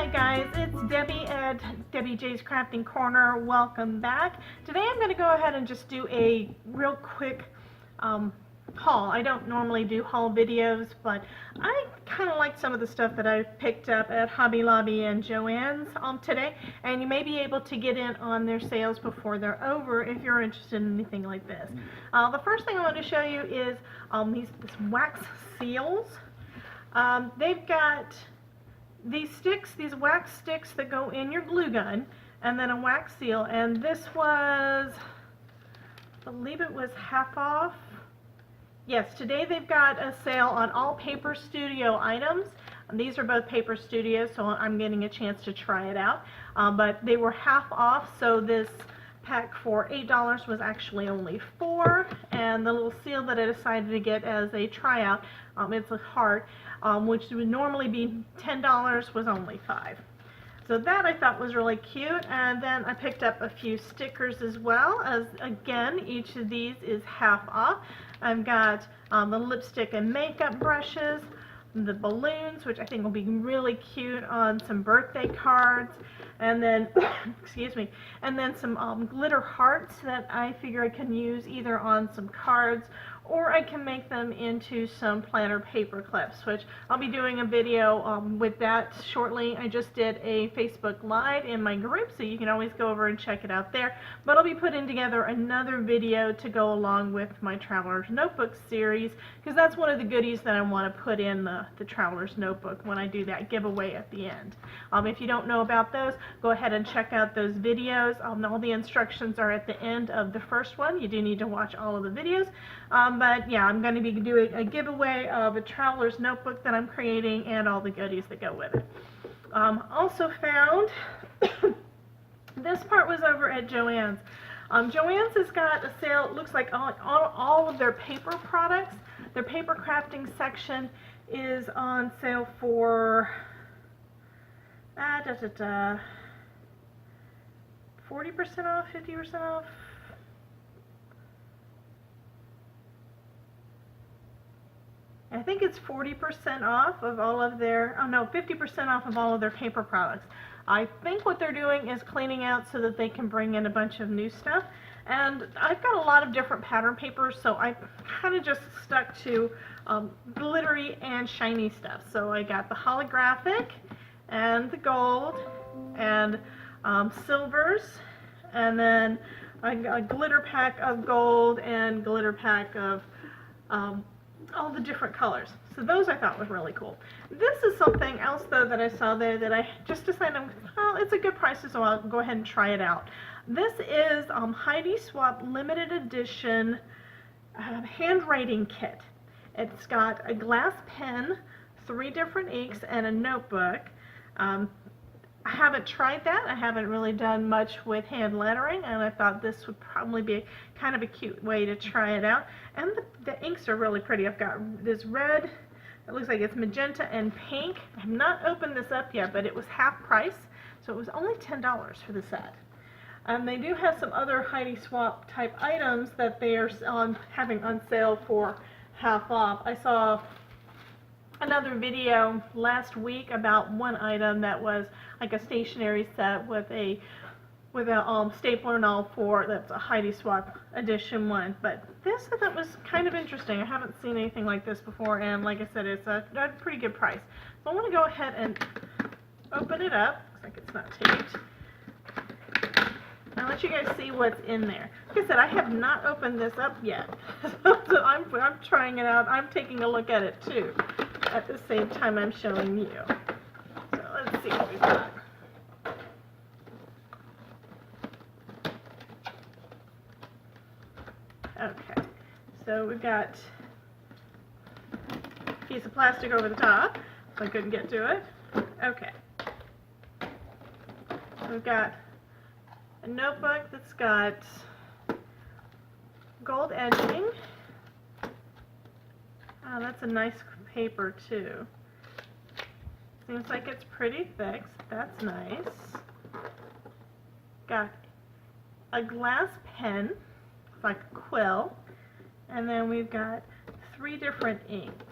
Hi guys, it's Debbie at Debbie J's Crafting Corner. Welcome back. Today I'm going to go ahead and just do a real quick haul. I don't normally do haul videos, but I kind of like some of the stuff that I picked up at Hobby Lobby and Joanne's today, and you may be able to get in on their sales before they're over if you're interested in anything like this. The first thing I want to show you is these wax seals. They've got these sticks, these wax sticks that go in your glue gun, and then a wax seal, and this was, I believe it was half off. Yes, today they've got a sale on all Paper Studio items. And these are both Paper Studios, so I'm getting a chance to try it out. But they were half off, so this pack for $8 was actually only $4, and the little seal that I decided to get as a tryout, it's a heart, which would normally be $10, was only $5. So that I thought was really cute, and then I picked up a few stickers as well, as again each of these is half off. I've got the lipstick and makeup brushes, the balloons, which I think will be really cute on some birthday cards, and then excuse me, and then some glitter hearts that I figure I can use either on some cards, or I can make them into some planner paper clips, which I'll be doing a video with that shortly. I just did a Facebook Live in my group, so you can always go over and check it out there. But I'll be putting together another video to go along with my Traveler's Notebook series, because that's one of the goodies that I want to put in the Traveler's Notebook when I do that giveaway at the end. If you don't know about those, go ahead and check out those videos. All the instructions are at the end of the first one. You do need to watch all of the videos. But yeah, I'm going to be doing a giveaway of a Traveler's Notebook that I'm creating and all the goodies that go with it. Also found, this part was over at Joanne's. Joanne's has got a sale, it looks like on all of their paper products. Their paper crafting section is on sale for 40% off, 50% off. I think it's 40% off of all of their, 50% off of all of their paper products. I think what they're doing is cleaning out so that they can bring in a bunch of new stuff. And I've got a lot of different pattern papers, so I kind of just stuck to glittery and shiny stuff. So I got the holographic and the gold and silvers, and then a glitter pack of gold and glitter pack of all the different colors. So those I thought was really cool. This is something else though that I saw there that I just decided, well, it's a good price, so I'll go ahead and try it out. This is Heidi Swap limited edition handwriting kit. It's got a glass pen, 3 different inks, and a notebook. I haven't tried that. I haven't really done much with hand lettering, and I thought this would probably be kind of a cute way to try it out. And the inks are really pretty. I've got this red, it looks like it's magenta and pink. I have not opened this up yet, but it was half price, so it was only $10 for the set. They do have some other Heidi Swap type items that they are having on sale for half off. I saw another video last week about one item that was like a stationery set with a stapler and all that's a Heidi Swap edition one. But this I thought was kind of interesting. I haven't seen anything like this before, and like I said, it's a pretty good price. So I want to go ahead and open it up. Looks like it's not taped. I'll let you guys see what's in there. Like I said, I have not opened this up yet. So I'm trying it out. I'm taking a look at it too at the same time I'm showing you. So let's see what we've got. Okay, so we've got a piece of plastic over the top, so I couldn't get to it. Okay. We've got a notebook that's got gold edging. Oh, that's a nice paper too. Seems like it's pretty thick, so that's nice. Got a glass pen, it's like a quill, and then we've got 3 different inks.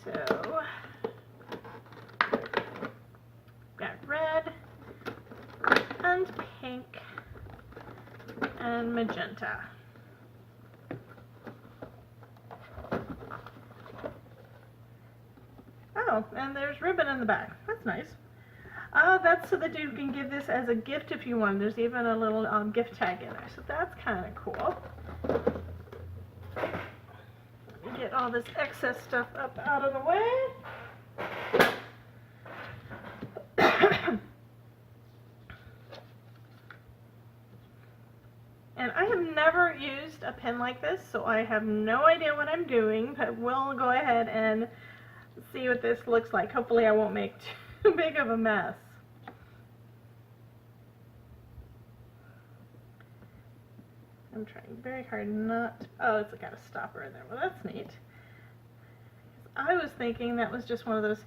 So and magenta. Oh, and there's ribbon in the back. That's nice. That's so that you can give this as a gift if you want. There's even a little gift tag in there, so that's kind of cool. Let me get all this excess stuff up out of the way. And I have never used a pen like this, so I have no idea what I'm doing, but we'll go ahead and see what this looks like. Hopefully I won't make too big of a mess. I'm trying very hard not to, oh, it's got a stopper in there. Well, that's neat. I was thinking that was just one of those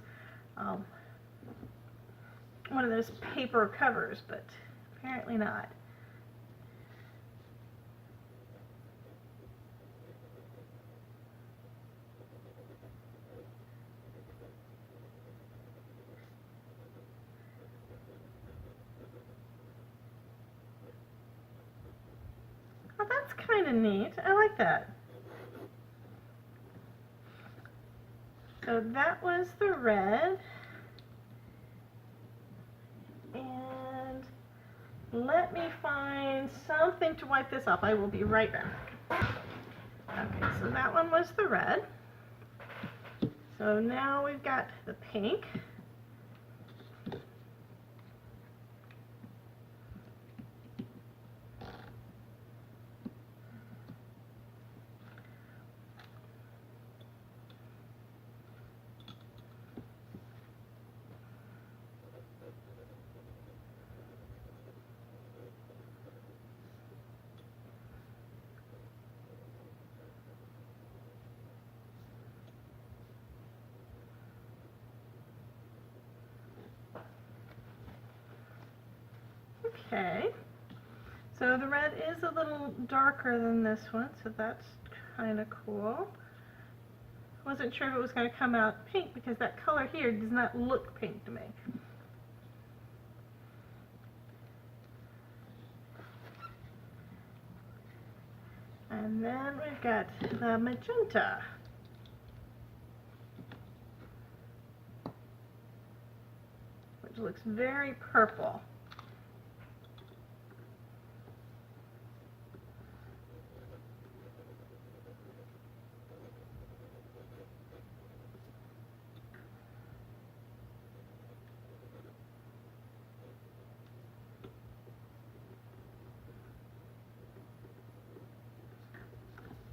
paper covers, but apparently not. Oh, that's kind of neat. I like that. So that was the red. And let me find something to wipe this off. I will be right back. Okay, so that one was the red. So now we've got the pink. Okay, so the red is a little darker than this one, so that's kind of cool. Wasn't sure if it was going to come out pink because that color here does not look pink to me. And then we've got the magenta. Which looks very purple.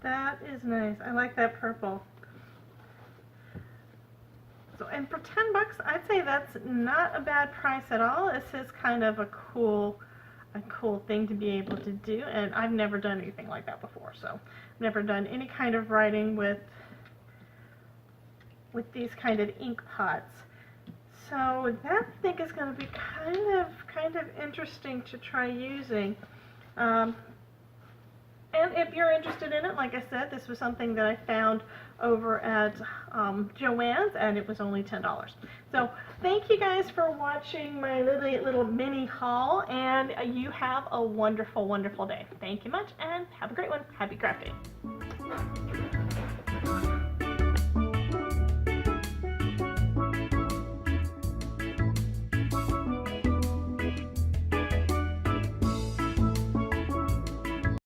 That is nice. I like that purple. So, and for 10 bucks, I'd say that's not a bad price at all. This is kind of a cool thing to be able to do, and I've never done anything like that before. So, I've never done any kind of writing with these kind of ink pots. So that I think is going to be kind of interesting to try using. And if you're interested in it, like I said, this was something that I found over at Joanne's, and it was only $10. So thank you guys for watching my little mini haul, and you have a wonderful, wonderful day. Thank you much, and have a great one. Happy crafting.